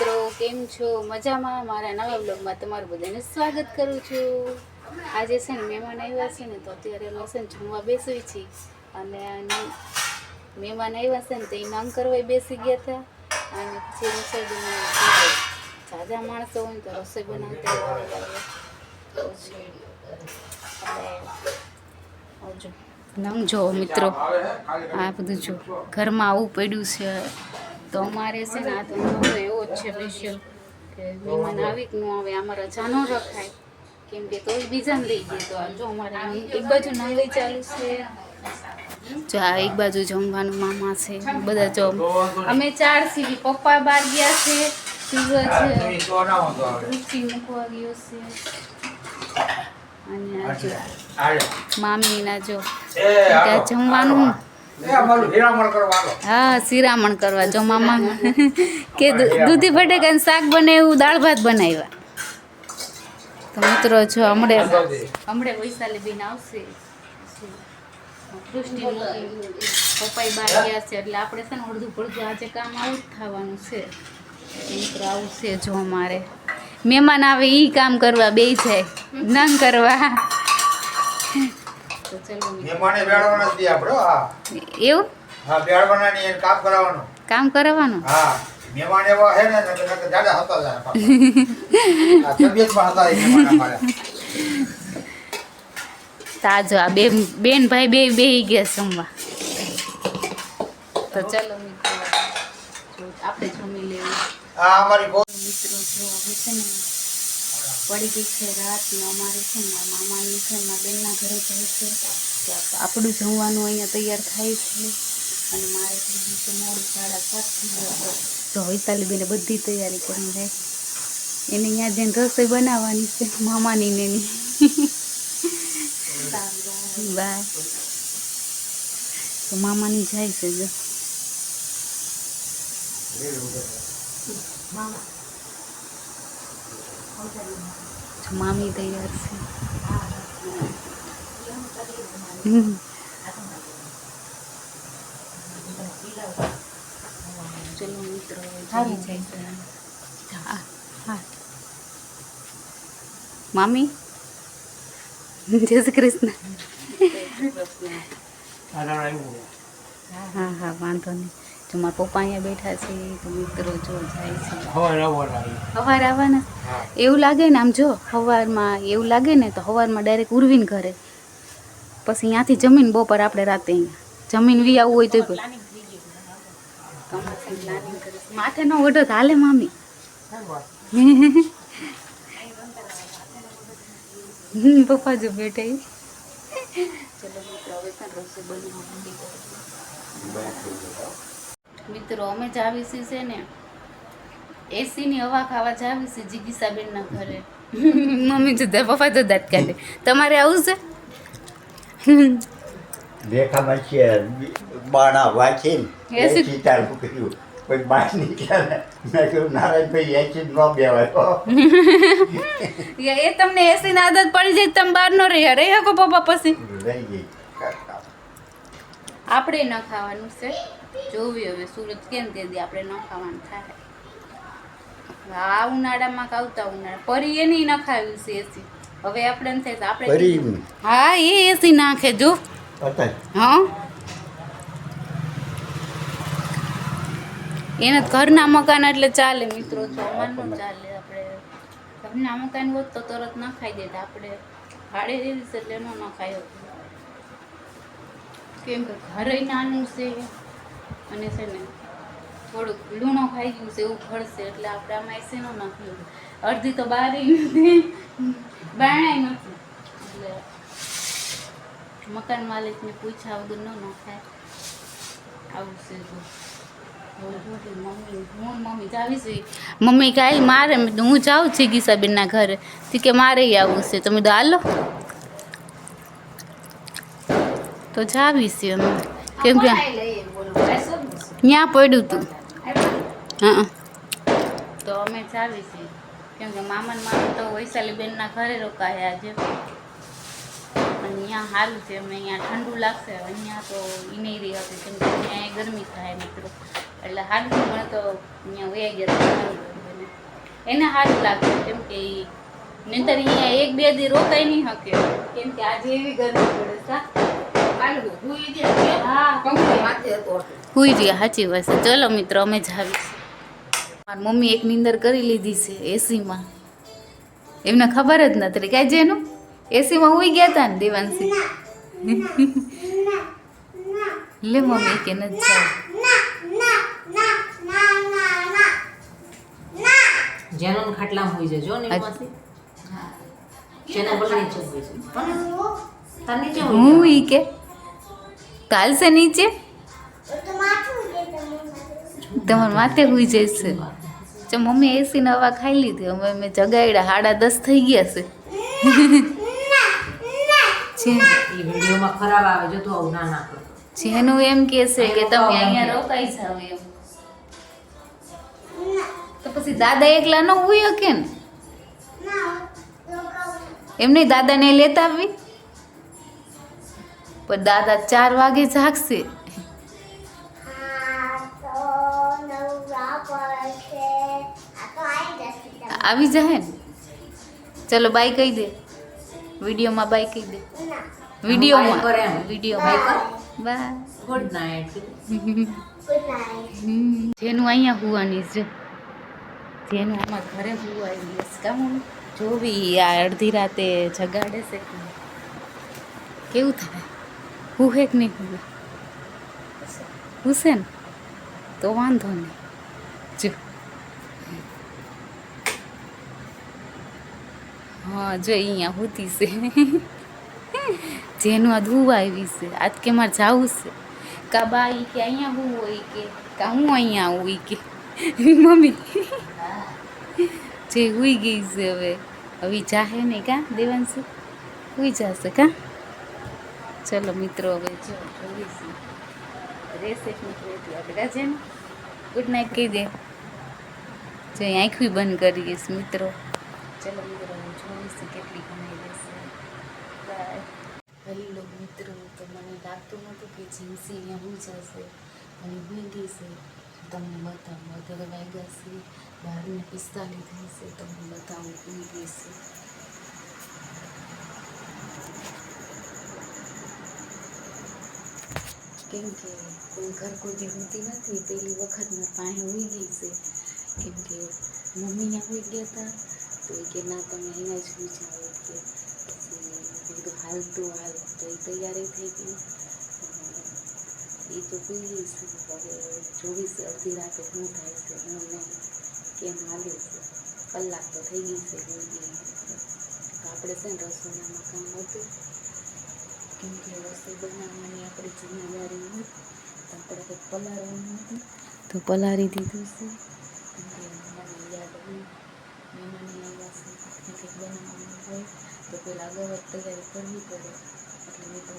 મિત્રો કેમ છો? મજામાં? મારા નવા બ્લોગમાં તમારું બધાને સ્વાગત કરું છું. આજે છે ને મહેમાન આવ્યા છે ને તો અત્યારે અમે છે ને જમવા બેસી છીએ અને મહેમાન આવ્યા છે ને તો એ નામ કરવા બેસી ગયા હતા અને પછી રસોઈ બનાવી. ઝાઝા માણસો હોય ને તો રસોઈ બનાવતા નમ જો મિત્રો આ બધું જો ઘરમાં આવું પડ્યું છે તો અમારે છે ને આ તો એવો જ છે સ્પેશિયલ કે મહેમાન આવી કે ન આવે આમાં રજા ન રખાય કેમ કે તો બીજાને દઈ દે તો જો અમારે એક બાજુ નાંગઈ ચાલુ છે જો આ એક બાજુ જમવાનું મામા છે બધા જો અમે 4 સીવી પપ્પા બહાર ગયા છે સૂરજ રુચિ મૂકવા ગયો છે અને આ જો મામીના જો ત્યાં જમવાનું હા શિરામણ કરવા જો મામા કે દૂધી બટેકાનું શાક બનાવ્યું દાળ ભાત બનાવ્યા તો મિત્રો જો હમણે વૈશાલી બેન આવશે દૃષ્ટિ પપ્પાઈ બહાર ગયા છે એટલે આપણે છે ને અડધું પડધું આજે કામ આવું જ થવાનું છે મિત્રો આવું છે જો અમારે મહેમાન આવે એ કામ કરવા બે જાય નંગ કરવા તો ચલો મહેમાને બેડવાના જ દે આપણો હા એવું હા બેડવાનાની એને કામ કરાવવાનું હા મહેમાન એવા હે ને કે દાદા હતા આ તબિયતમાં હતા એ મહેમાન અમારા તાજો આ બેન ભાઈ બે ગયા જમવા તો ચલો મિત્રો આપણે જમી લેવું આ અમારી બહુ મિત્રો જો હવે છે ને પડી ગઈ છે રાત ને અમારે છે ને મામાની છે મારા બેનના ઘરે જાય છે તો આપણું જમવાનું અહીંયા તૈયાર થાય છે અને મારે થઈ ગયું છે મોડું 7:30 થઈ ગયો તો વૈશાલી બેને બધી તૈયારી કરી રાખી એને અહીંયા જઈને રસોઈ બનાવવાની છે મામાની ને એની બાય તો મામાની જાય છે જો મામી તૈયાર છે ચલો મિત્રો હા મામી જય શ્રી કૃષ્ણ હા હા વાંધો નહીં જો મારા પપ્પા અહીંયા બેઠા છે તો મિત્રો જો જાય છે સવારે આવવાના એવું લાગે ને આમ જો સવારમાં એવું લાગે ને તો સવારમાં ડાયરેક્ટ ઉર્વીને ઘરે પછી અહીંયાથી જમીન બપોર આપણે રાતે અહીંયા જમીન વી આવવું હોય તો માથે ન ઓઢો તો હાલે મામી પપ્પા જો બેઠા મિત્રો અમે જાવીસી છે ને એસી ની હવા ખાવા જાવીસી જીગીસાબેનના ઘરે મમ્મી જો પપ્પા તો દાંત કાઢે તમારે આવું છે દેખામાં છે બાણા વાંચીને એસી ચાલુ કર્યું કોઈ બહાર નીકળ્યા મેં કહ્યું નારાયણભાઈ એસી ન બેવાય એ તમને એસી ની આદત પડી જાય તમે બહાર ન રહી રહી શકો પપ્પા પછી રહી ગઈ આપણે ન ખાવાનું છે જોવી હવે સુરત કેમ તે દી આપણે ન ખાવાનું થાય આ ઉનાળામાં આવતા ઉનાળા પરી એની ન ખાવી છે એસી હવે આપણે એમ થાય તો આપણે હા એ એસી નાખે જો હા એને ઘરના મકાન એટલે ચાલે મિત્રો તો અમારનું ચાલે આપણે ઘરના મકાન હોત તો તરત ન ખાઈ દેતા આપણે ભાડે દેવી છે એટલે ન ખાઈ કેમ કે ઘરે નાનું છે અને છે ને થોડુંક લૂણો ખાઈ ગયું છે એવું ફળશે એટલે આપણે આમાં એસી ન નાખ્યું અડધી તો બહાર નથી બાણાય નથી એટલે મકાન માલિકને પૂછ્યા વગર ન નાખાય આવું છે મમ્મી કાંઈ મારે હું જાઉં છું ગીસાબેનના ઘરે કે મારે આવું છે તમે તો હાલો તો જાવીશ અમે કેમ કે ત્યાં પડ્યું હતું હા તો અમે જાવીશ કેમ કે મામા તો વૈશાલી બેનના ઘરે રોકાયા આજે અને અહીંયા સારું છે અમને અહીંયા ઠંડુ લાગશે અહીંયા તો એ નહીં રહી હતી કેમ કે અહીંયા ગરમી થાય મિત્રો એટલે સારું મને તો અહીંયા વહી ગયા એને સારું લાગે કેમ કે નહીંતર અહીંયા 1-2 દી રોકાઈ નહીં શકે કેમ કે આજે એવી ગરમી પડે હુઈ રહ્યા સાચી વાત છે. ચલો મિત્રો અમે જ આવી મારી મમ્મી એક નીંદર કરી લીધી છે એસીમાં. એમને ખબર જ નથી કાંઈ જેનું એસીમાં હુઈ ગયા હતા ને દેવાંશી. લે મમ્મી કે નથી જાવ. જેનો ખાટલામાં હોઈ જજો ને એમાંથી જેનો બોલ નીચે હોઈ છે તાર નીચે હું ઈ કે કાલસે નીચે તમારે માથે હુઈ જશે. જો મમ્મી એસી ને હવા ખાઈ લીધી હવે મેં જગાડ્યા 10:30 થઈ ગયા છે. એ વિડીયોમાં ખરાબ આવે જો તો આવું ના કરો. જેનું એમ કે છે કે તમે અહીંયા રોકાઈ જાવ એમ તો પછી દાદા એકલા ન હોય કે ને એમ નહીં દાદાને લેતા આવી પણ દાદા 4 વાગે જાગશે. આવી જાય ને ચલો બાય કહી દે વિડીયોમાં બાય કહી દે વિડીયોમાં બાય ગુડ નાઇટ. જેનું અહીંયા હુવાની છે જેનું અમારા ઘરે હુવાઈ ગયું કામ જોવી આ અડધી રાતે જગાડે છે કેવું થાય હુહે કે નહીં હુવે હુશે ને તો વાંધો નહીં. જો હા જો અહીંયા હોતી છે જેનું આ ધુવા આવી છે આજ કે મારે જવું છે કા બા ઈ કે અહીંયા હું હોય કે કા હું અહીંયા આવું ઈ કે મમ્મી જે હુઈ ગઈ છે હવે જાહે નહીં કા દેવાંશી હુઈ જશે કા. ચલો મિત્રો હવે જો જોઈશું રેસે નીકળી આપણે છે ને ગુડ નાઇટ કહી દે જો આંખી બંધ કરીશ મિત્રો. ચલો મિત્રો હું જોઈશું કેટલી કમાઈ દેશે. બાય. હેલો મિત્રો તો મને લાગતું નહોતું કે જીન્સી અહીંયા હું જશે અને હુઈ ગઈ છે તમને બતાવું અત્યારે વાગ્યા છે 12:45 થઈ છે તમને બતાવું હુઈ ગઈ છે. કેમ કે કોઈ ઘર કોઈ હોતી નથી પહેલી વખત મારી પાસે હુઈ ગઈ છે કેમ કે મમ્મી અહીંયા હુઈ ગયા હતા તો એ કે ના તમે અહીંયા જ હુઈ જાઓ કે કીધું હાલ તો એ તૈયારી થઈ ગઈ એ તો હુઈ ગઈ છે. હવે જોવીશ અડધી રાતે શું થાય છે હું નહીં કેમ હાલે છે કલાક તો થઈ ગઈ છે હુઈ ગઈ. તો આપણે છે ને રસોડામાં કામ હતું કેમ કે રસોઈ બનાવવાની આપણી જિમ્મેદારી હોય તો આપણે કંઈક પલાળવાનું હતું તો પલાળી દીધું છે કેમ કે મને યાદ હોય મહેમાન આવ્યા છે કંઈક બનાવવાનું હોય તો પહેલાં અગાઉ તૈયારી કરવી પડે એટલે મિત્રો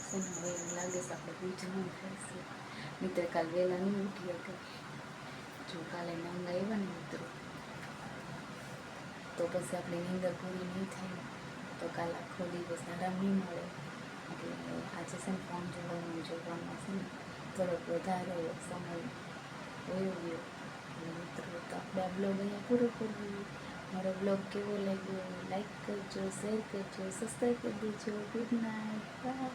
છે ને હવે એવું લાગે છે આપણે પૂજવાનું થાય છે મિત્ર કાલ વહેલા નહીં ઉઠી હતી જો કાલે નંગ આવ્યા ને મિત્રો તો પછી આપણી નીંદર પૂરી નહીં થાય તો કાલ આખો દિવસ આરામ નહીં મળે એટલે આજે છે ને ફોન જોડવાનું જોવામાં છે ને થોડોક વધારે સમય વયો ગયો. મિત્રો તો આપણે આ બ્લોગ અહીંયા પૂરો કરવું. મારો બ્લોગ કેવો લાગ્યો લાઈક કરજો, શેર કરજો, સબસ્ક્રાઈબ કરી દેજો. Good night, by.